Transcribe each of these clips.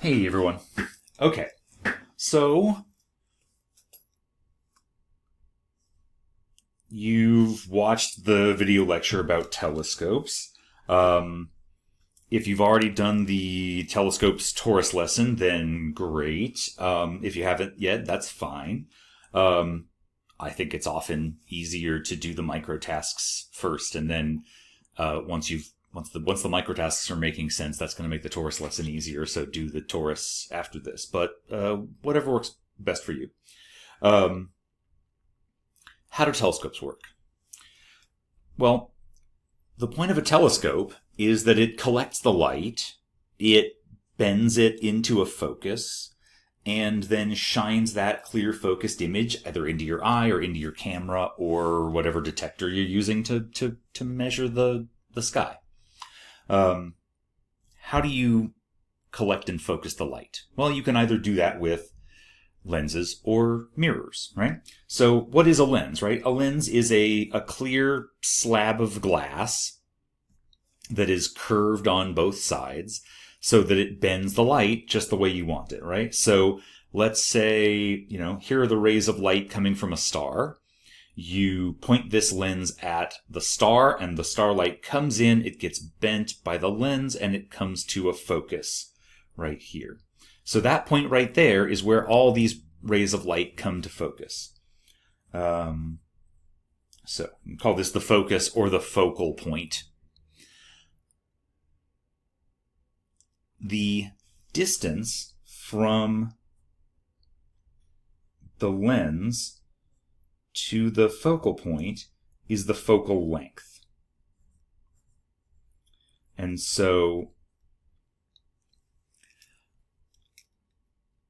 Hey everyone. Okay, so you've watched the video lecture about telescopes. Um, if you've already done the telescopes torus lesson, then great. If you haven't yet, that's fine. Um, I think it's often easier to do the micro tasks first, and then once the micro tasks are making sense, that's going to make the torus lesson easier. So do the torus after this, but whatever works best for you. Um, how do telescopes work? Well, the point of a telescope is that it collects the light, it bends it into a focus, and then shines that clear focused image either into your eye or into your camera or whatever detector you're using to measure the sky. How do you collect and focus the light? Well, you can either do that with lenses or mirrors, right? So what is a lens, right? A lens is a clear slab of glass that is curved on both sides so that it bends the light just the way you want it, right? So let's say, here are the rays of light coming from a star. You point this lens at the star and the starlight comes in, it gets bent by the lens and it comes to a focus right here. So that point right there is where all these rays of light come to focus. So we call this the focus or the focal point. The distance from the lens to the focal point is the focal length. And so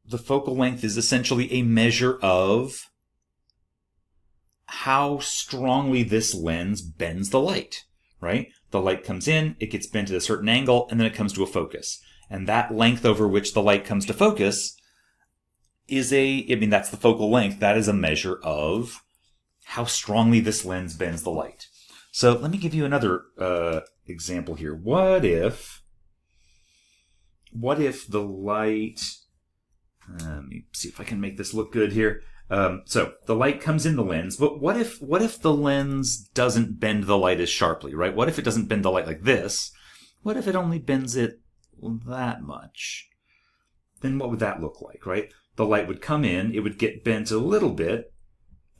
the focal length is essentially a measure of how strongly this lens bends the light, right? The light comes in, it gets bent at a certain angle, and then it comes to a focus. And that length over which the light comes to focus is that's the focal length. That is a measure of how strongly this lens bends the light. So let me give you another example here. What if the light... let me see if I can make this look good here. So the light comes in the lens, but what if the lens doesn't bend the light as sharply, right? What if it doesn't bend the light like this? What if it only bends it that much? Then what would that look like, right? The light would come in, it would get bent a little bit,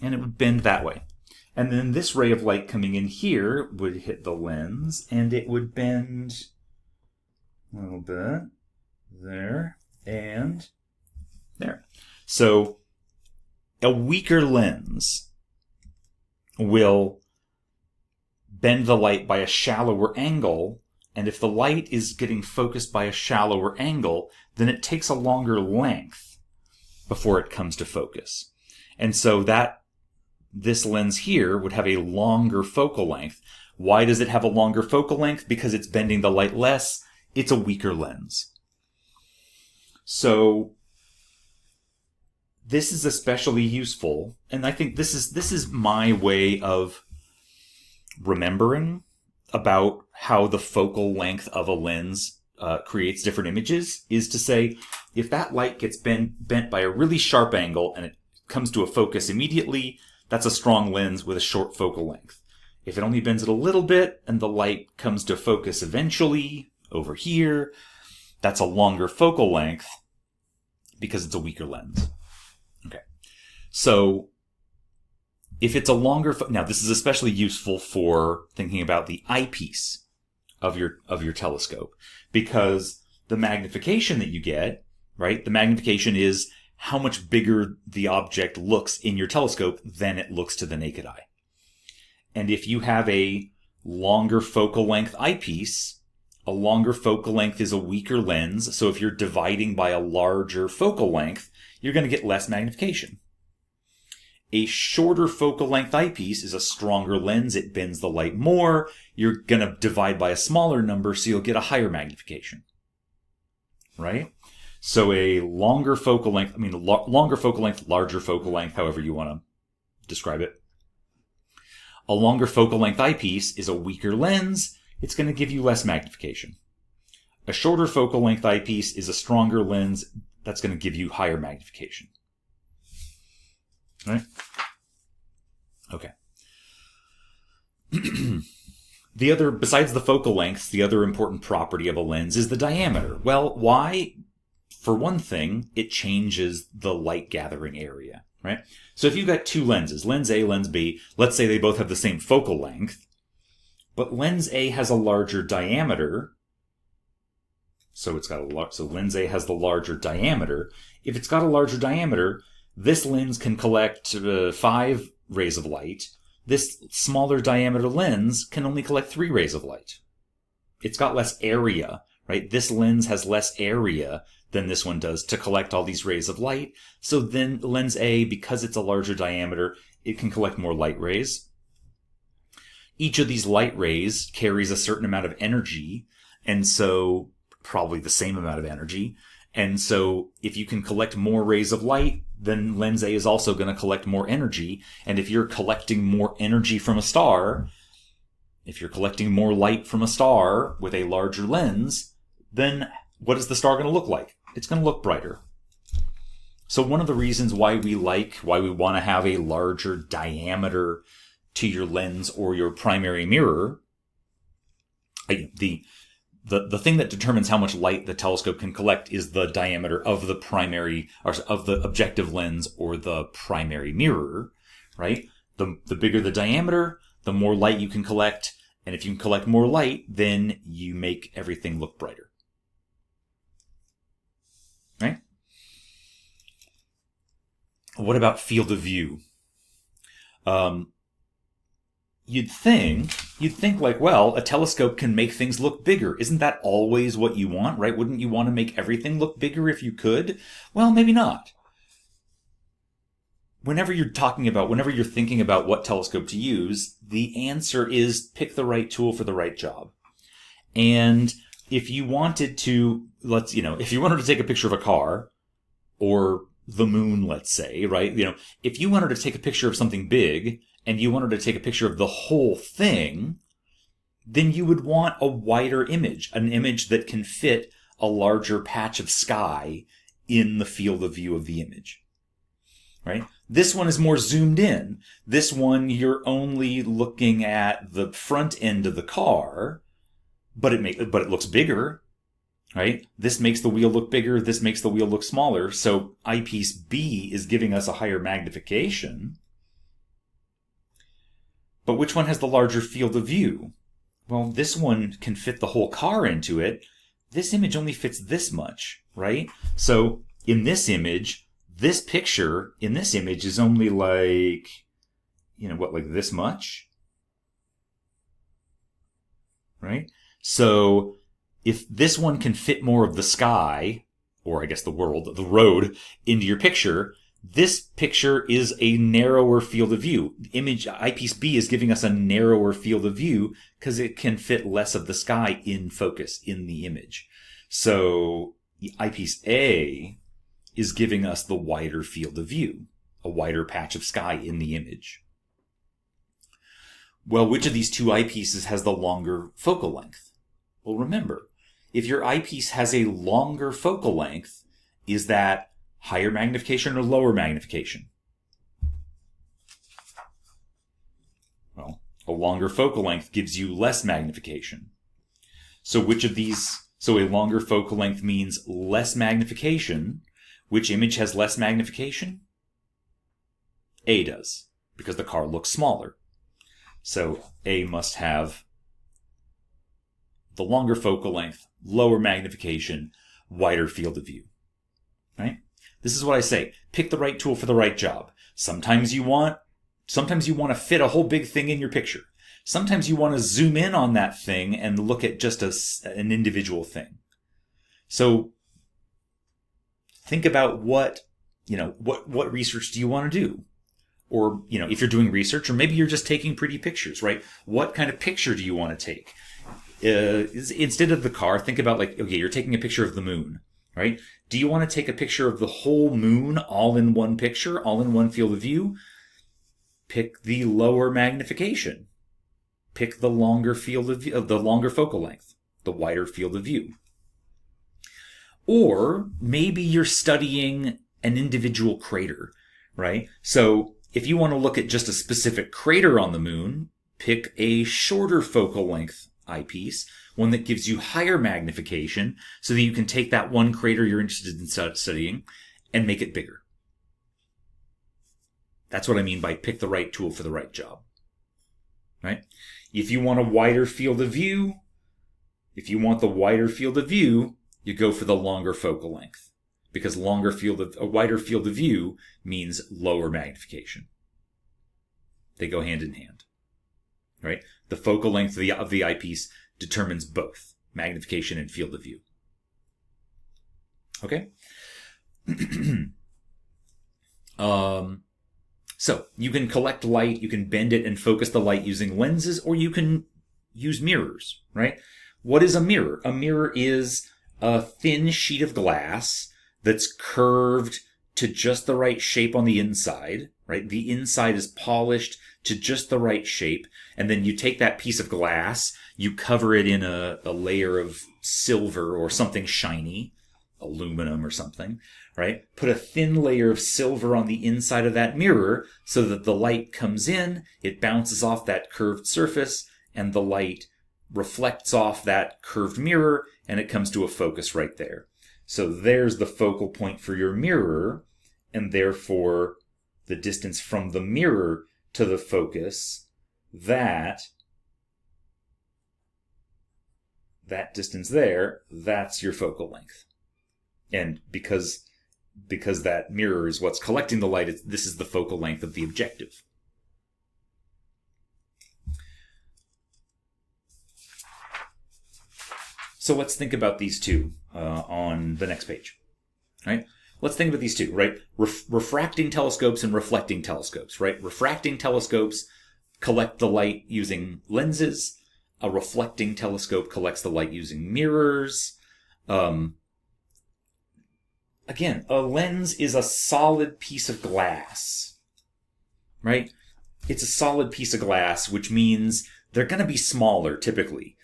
and it would bend that way. And then this ray of light coming in here would hit the lens, and it would bend a little bit there and there. So a weaker lens will bend the light by a shallower angle, and if the light is getting focused by a shallower angle, then it takes a longer length before it comes to focus. And so this lens here would have a longer focal length. Why does it have a longer focal length? Because it's bending the light less. It's a weaker lens. So this is especially useful, and I think this is my way of remembering about how the focal length of a lens creates different images, is to say, if that light gets bent by a really sharp angle and it comes to a focus immediately, that's a strong lens with a short focal length. If it only bends it a little bit and the light comes to focus eventually over here, that's a longer focal length because it's a weaker lens. Okay. So if it's a longer... Now, this is especially useful for thinking about the eyepiece of your telescope, because the magnification that you get, right? The magnification is how much bigger the object looks in your telescope than it looks to the naked eye. And if you have a longer focal length eyepiece, a longer focal length is a weaker lens. So if you're dividing by a larger focal length, you're going to get less magnification. A shorter focal length eyepiece is a stronger lens. It bends the light more. You're going to divide by a smaller number, so you'll get a higher magnification. Right? So a longer focal length, longer focal length, larger focal length, however you want to describe it. A longer focal length eyepiece is a weaker lens. It's going to give you less magnification. A shorter focal length eyepiece is a stronger lens that's going to give you higher magnification. Right? Okay. Besides the focal length, the other important property of a lens is the diameter. Well, why? For one thing, it changes the light gathering area, right? So if you've got two lenses, lens A, lens B, let's say they both have the same focal length, but lens A has a larger diameter. So lens A has the larger diameter. If it's got a larger diameter, this lens can collect 5 rays of light. This smaller diameter lens can only collect 3 rays of light. It's got less area, right? This lens has less area than this one does to collect all these rays of light. So then lens A, because it's a larger diameter, it can collect more light rays. Each of these light rays carries a certain amount of energy, and so probably the same amount of energy. And so if you can collect more rays of light, then lens A is also going to collect more energy. And if you're collecting more energy from a star, if you're collecting more light from a star with a larger lens, then what is the star going to look like? It's going to look brighter. So one of the reasons why we want to have a larger diameter to your lens or your primary mirror, the thing that determines how much light the telescope can collect is the diameter of the primary, or of the objective lens or the primary mirror, right? The bigger the diameter, the more light you can collect. And if you can collect more light, then you make everything look brighter. Right? What about field of view? You'd think like, well, a telescope can make things look bigger. Isn't that always what you want, right? Wouldn't you want to make everything look bigger if you could? Well, maybe not. Whenever you're thinking about what telescope to use, the answer is pick the right tool for the right job. And if you wanted to, if you wanted to take a picture of a car or the moon, let's say, right? If you wanted to take a picture of something big and you wanted to take a picture of the whole thing, then you would want a wider image, an image that can fit a larger patch of sky in the field of view of the image, right? This one is more zoomed in. This one, you're only looking at the front end of the car, but it looks bigger, right? This makes the wheel look bigger. This makes the wheel look smaller. So eyepiece B is giving us a higher magnification. But which one has the larger field of view? Well, this one can fit the whole car into it. This image only fits this much, right? So in this image, this picture in this image is only like this much, right? So if this one can fit more of the sky, or I guess the road, into your picture, this picture is a narrower field of view. Image eyepiece B is giving us a narrower field of view because it can fit less of the sky in focus in the image. So the eyepiece A is giving us the wider field of view, a wider patch of sky in the image. Well, which of these two eyepieces has the longer focal length? Well, remember, if your eyepiece has a longer focal length, is that higher magnification or lower magnification? Well, a longer focal length gives you less magnification. So a longer focal length means less magnification. Which image has less magnification? A does, because the car looks smaller. So A must have the longer focal length, lower magnification, wider field of view. Right? This is what I say. Pick the right tool for the right job. Sometimes you want to fit a whole big thing in your picture. Sometimes you want to zoom in on that thing and look at just an individual thing. So think about what research do you want to do? Or, if you're doing research, or maybe you're just taking pretty pictures, right? What kind of picture do you want to take? Instead of the car, think about you're taking a picture of the moon, right? Do you want to take a picture of the whole moon all in one picture, all in one field of view? Pick the lower magnification. Pick the longer field of view, the longer focal length, the wider field of view. Or maybe you're studying an individual crater, right? So if you want to look at just a specific crater on the moon, pick a shorter focal length eyepiece, one that gives you higher magnification so that you can take that one crater you're interested in studying and make it bigger. That's what I mean by pick the right tool for the right job, right? If you want a wider field of view, you go for the longer focal length, because a wider field of view means lower magnification. They go hand in hand, right? The focal length of the eyepiece determines both magnification and field of view. Okay? So you can collect light, you can bend it and focus the light using lenses, or you can use mirrors, right? What is a mirror? A mirror is a thin sheet of glass that's curved to just the right shape on the inside, right? The inside is polished to just the right shape, and then you take that piece of glass, you cover it in a layer of silver or something shiny, aluminum or something, right? Put a thin layer of silver on the inside of that mirror so that the light comes in, it bounces off that curved surface, and the light reflects off that curved mirror, and it comes to a focus right there. So there's the focal point for your mirror, and therefore the distance from the mirror to the focus, that distance there, that's your focal length. And because that mirror is what's collecting the light, this is the focal length of the objective. So let's think about these two on the next page, right? Let's think about these two, right? Refracting telescopes and reflecting telescopes, right? Refracting telescopes collect the light using lenses. A reflecting telescope collects the light using mirrors. Again, a lens is a solid piece of glass, right? It's a solid piece of glass, which means they're going to be smaller typically.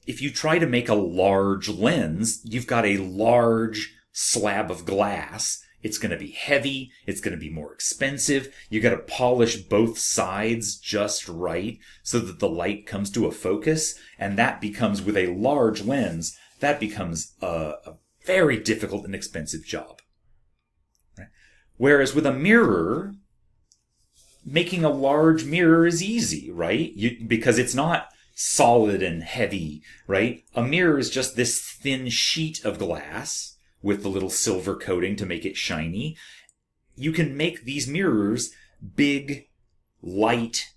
If you try to make a large lens, you've got a large slab of glass. It's going to be heavy. It's going to be more expensive. You got to polish both sides just right so that the light comes to a focus. And that becomes, with a large lens, that becomes a very difficult and expensive job. Right? Whereas with a mirror, making a large mirror is easy, right? Because it's not solid and heavy, right? A mirror is just this thin sheet of glass with the little silver coating to make it shiny. You can make these mirrors big, light,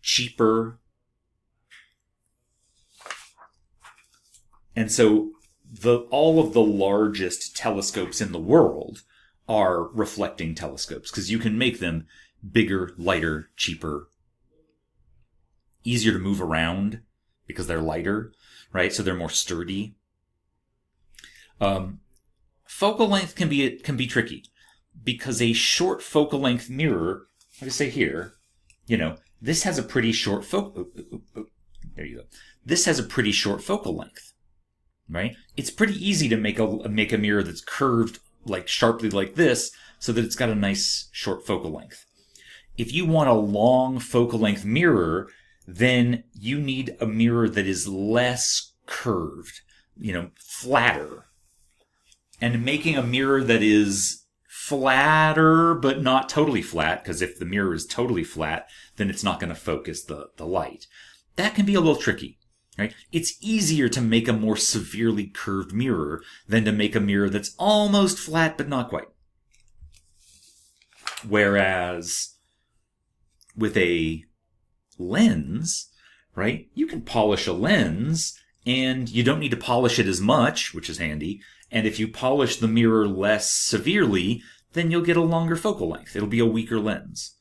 cheaper. And so all of the largest telescopes in the world are reflecting telescopes because you can make them bigger, lighter, cheaper, easier to move around because they're lighter, right? So they're more sturdy. Focal length can be tricky because a short focal length mirror, like I say here, this has a pretty short there you go. This has a pretty short focal length, right? It's pretty easy to make a mirror that's curved like sharply like this so that it's got a nice short focal length. If you want a long focal length mirror, then you need a mirror that is less curved, flatter. And making a mirror that is flatter but not totally flat, because if the mirror is totally flat, then it's not going to focus the light. That can be a little tricky, right? It's easier to make a more severely curved mirror than to make a mirror that's almost flat but not quite. Whereas with a lens, right, you can polish a lens and you don't need to polish it as much, which is handy. And if you polish the mirror less severely, then you'll get a longer focal length. It'll be a weaker lens.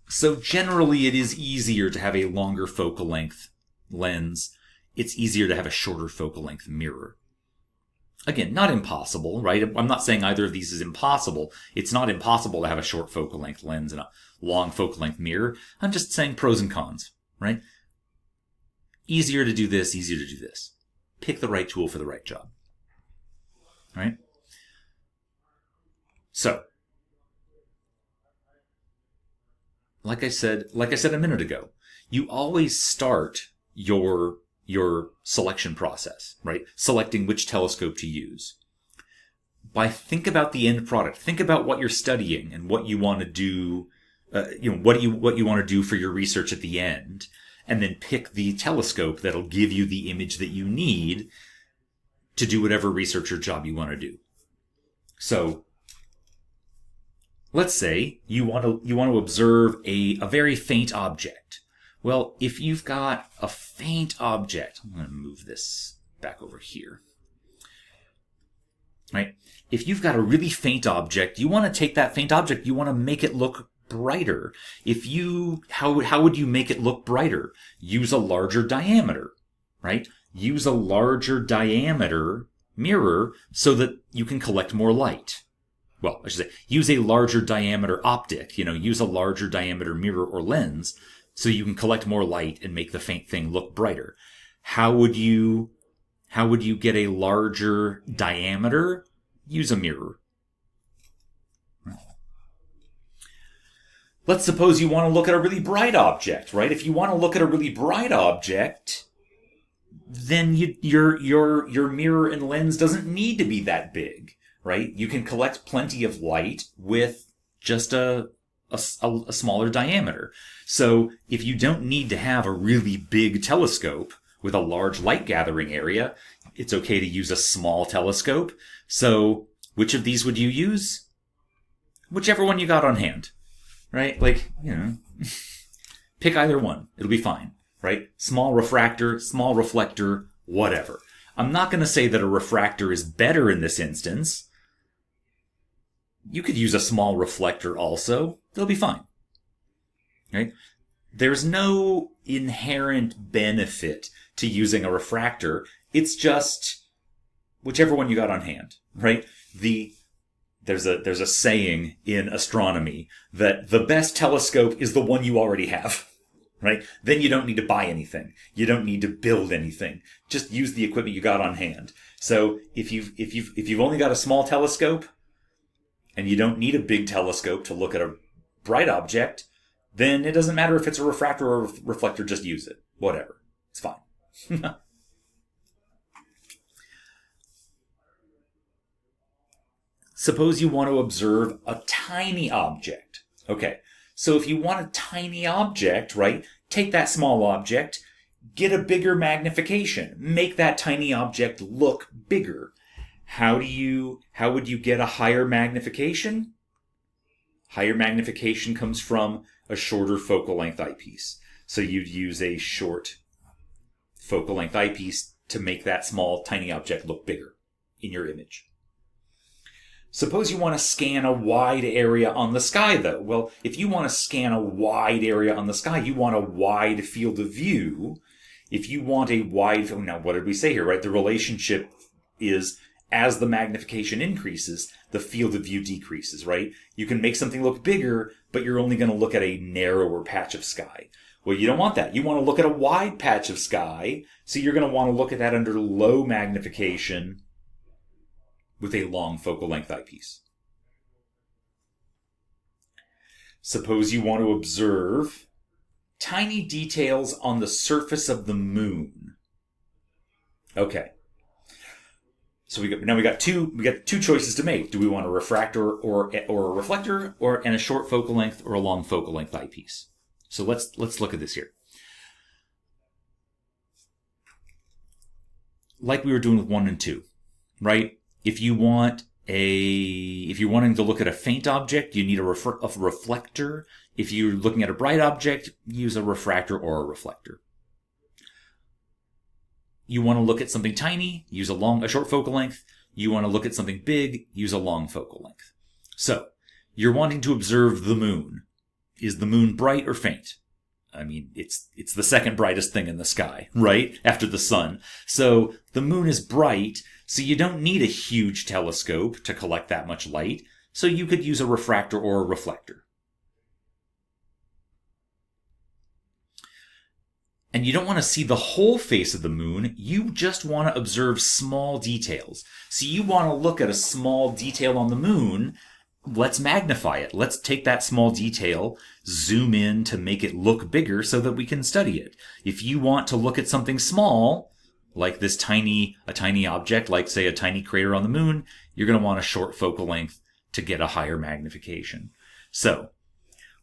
So generally, it is easier to have a longer focal length lens. It's easier to have a shorter focal length mirror. Again, not impossible, right? I'm not saying either of these is impossible. It's not impossible to have a short focal length lens and a long focal length mirror. I'm just saying pros and cons, right? Easier to do this, easier to do this. pick the right tool for the right job. All right? So, like I said a minute ago, you always start your selection process, right? Selecting which telescope to use. Think about the end product. Think about what you're studying and what you want to do, what you want to do for your research at the end, and then pick the telescope that'll give you the image that you need to do whatever research or job you want to do. So, let's say you want to observe a very faint object. Well, if you've got a faint object, I'm going to move this back over here. Right? If you've got a really faint object, you want to take that faint object, you want to make it look brighter. How would you make it look brighter? Use a larger diameter, right? Use a larger diameter mirror so that you can collect more light. Well, I should say, use a larger diameter optic, use a larger diameter mirror or lens so you can collect more light and make the faint thing look brighter. How would you get a larger diameter? Use a mirror. Let's suppose you want to look at a really bright object, right? If you want to look at a really bright object, then your mirror and lens doesn't need to be that big, right? You can collect plenty of light with just a smaller diameter. So if you don't need to have a really big telescope with a large light gathering area, it's okay to use a small telescope. So which of these would you use? Whichever one you got on hand, right? Pick either one. It'll be fine, right? Small refractor, small reflector, whatever. I'm not going to say that a refractor is better in this instance. You could use a small reflector also. They'll be fine. Right? There's no inherent benefit to using a refractor. It's just whichever one you got on hand, right? There's a saying in astronomy that the best telescope is the one you already have, right? Then you don't need to buy anything. You don't need to build anything. Just use the equipment you got on hand. So if you've only got a small telescope and you don't need a big telescope to look at a bright object, then it doesn't matter if it's a refractor or a reflector, just use it. Whatever. It's fine. Suppose you want to observe a tiny object. Okay, so if you want a tiny object, right, take that small object, get a bigger magnification, make that tiny object look bigger. How would you get a higher magnification? Higher magnification comes from a shorter focal length eyepiece. So you'd use a short focal length eyepiece to make that small, tiny object look bigger in your image. Suppose you want to scan a wide area on the sky, though. Well, if you want to scan a wide area on the sky, you want a wide field of view. If you want a wide... Now, what did we say here, right? The relationship is as the magnification increases, the field of view decreases, right? You can make something look bigger, but you're only going to look at a narrower patch of sky. Well, you don't want that. You want to look at a wide patch of sky, so you're going to want to look at that under low magnification with a long focal length eyepiece. Suppose you want to observe tiny details on the surface of the moon. Okay. So we got two choices to make. Do we want a refractor or a reflector, and a short focal length or a long focal length eyepiece? So let's look at this here. Like we were doing with 1 and 2, right? If you're wanting to look at a faint object, you need a reflector. If you're looking at a bright object, use a refractor or a reflector. You want to look at something tiny, use a short focal length. You want to look at something big, use a long focal length. So, you're wanting to observe the moon. Is the moon bright or faint? I mean, it's the second brightest thing in the sky, right? After the sun. So, the moon is bright, so you don't need a huge telescope to collect that much light. So you could use a refractor or a reflector. and you don't want to see the whole face of the moon. You just want to observe small details. So you want to look at a small detail on the moon. Let's magnify it. Let's take that small detail, zoom in to make it look bigger so that we can study it. If you want to look at something small, like a tiny object, like say a tiny crater on the moon, you're going to want a short focal length to get a higher magnification. So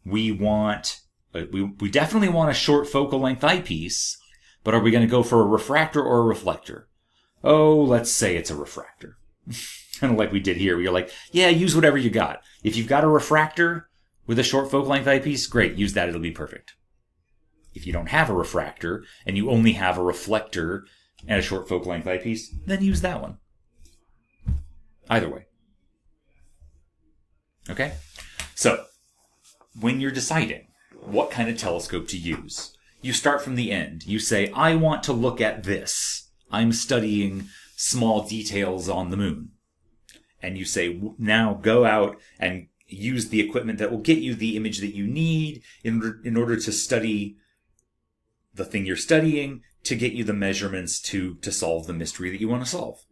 we definitely want a short focal length eyepiece, but are we going to go for a refractor or a reflector? Oh, let's say it's a refractor. Kind of like we did here. We're like, yeah, use whatever you got. If you've got a refractor with a short focal length eyepiece, great, use that, it'll be perfect. If you don't have a refractor and you only have a reflector and a short focal length eyepiece, then use that one. Either way. Okay? So, when you're deciding what kind of telescope to use, you start from the end. You say, I want to look at this. I'm studying small details on the moon. And you say, now go out and use the equipment that will get you the image that you need in order to study the thing you're studying, to get you the measurements to solve the mystery that you want to solve.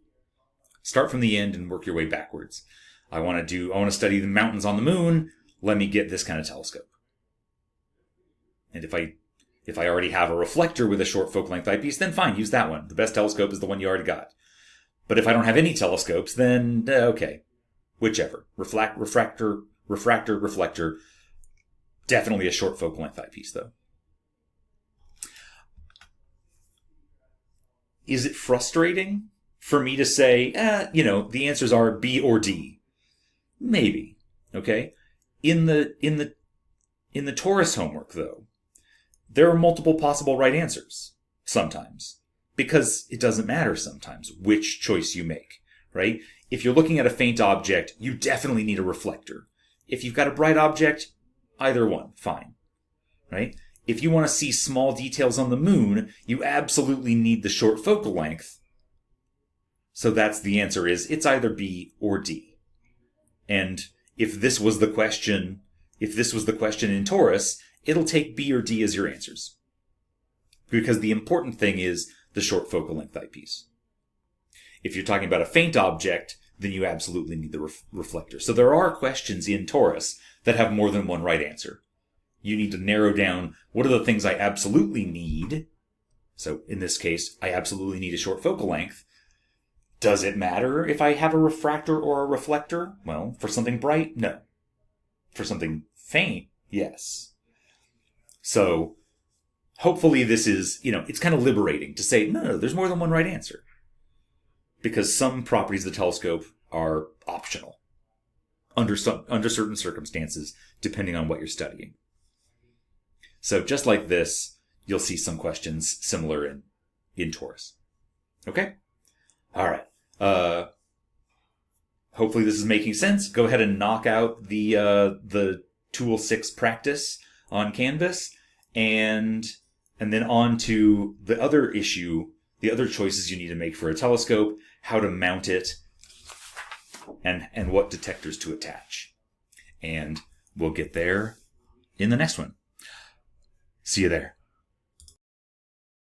Start from the end and work your way backwards. I want to study the mountains on the moon. Let me get this kind of telescope. And if I already have a reflector with a short focal length eyepiece, then fine, use that one. The best telescope is the one you already got. But if I don't have any telescopes, then okay, whichever. Refractor, reflector. Definitely a short focal length eyepiece, though. Is it frustrating for me to say, the answers are B or D? Maybe. Okay. In the Taurus homework, though, there are multiple possible right answers sometimes, because it doesn't matter sometimes which choice you make, right? If you're looking at a faint object, you definitely need a reflector. If you've got a bright object, either one, fine, right? If you want to see small details on the moon, you absolutely need the short focal length. So that's the answer is, it's either B or D. And if this was the question in Taurus, it'll take B or D as your answers. Because the important thing is the short focal length eyepiece. If you're talking about a faint object, then you absolutely need the reflector. So there are questions in Taurus that have more than one right answer. You need to narrow down, what are the things I absolutely need? So in this case, I absolutely need a short focal length. Does it matter if I have a refractor or a reflector? Well, for something bright, no. For something faint, yes. So hopefully this is, it's kind of liberating to say, no, there's more than one right answer. Because some properties of the telescope are optional under certain circumstances, depending on what you're studying. So just like this, you'll see some questions similar in Taurus. Okay? All right. Hopefully this is making sense. Go ahead and knock out the Tool 6 practice on Canvas, and then on to the other issue, the other choices you need to make for a telescope, how to mount it, and what detectors to attach. And we'll get there in the next one. See you there.